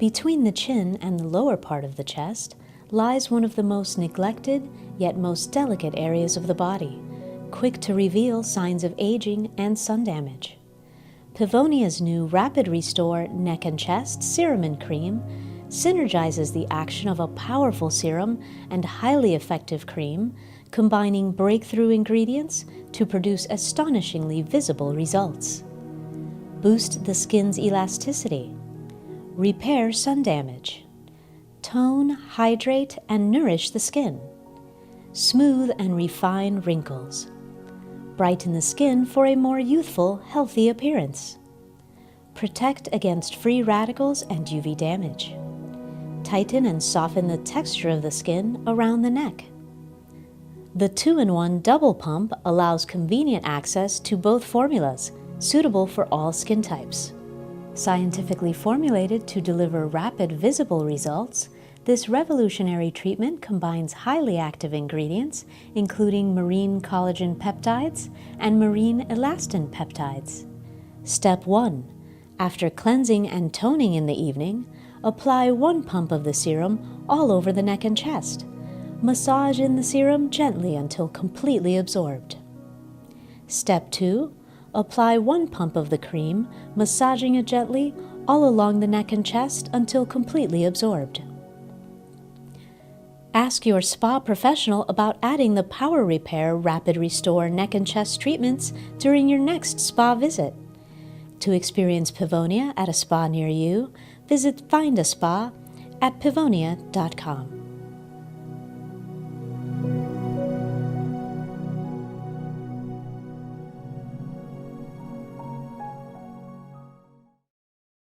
Between the chin and the lower part of the chest lies one of the most neglected yet most delicate areas of the body, quick to reveal signs of aging and sun damage. Pevonia's new Rapid Restore Neck&Chest Serum and Cream synergizes the action of a powerful serum and highly effective cream, combining breakthrough ingredients to produce astonishingly visible results. Boost the skin's elasticity. Repair sun damage. Tone, hydrate, and nourish the skin. Smooth and refine wrinkles. Brighten the skin for a more youthful, healthy appearance. Protect against free radicals and UV damage. Tighten and soften the texture of the skin around the neck. The 2-in-1 double pump allows convenient access to both formulas, suitable for all skin types. Scientifically formulated to deliver rapid, visible results, this revolutionary treatment combines highly active ingredients, including marine collagen peptides and marine elastin peptides. Step 1. After cleansing and toning in the evening, apply 1 pump of the serum all over the neck and chest. Massage in the serum gently until completely absorbed. Step 2. Apply 1 pump of the cream, massaging it gently all along the neck and chest until completely absorbed. Ask your spa professional about adding the Power Repair Rapid Restore Neck and Chest treatments during your next spa visit. To experience Pevonia at a spa near you, visit Find a Spa at Pevonia.com.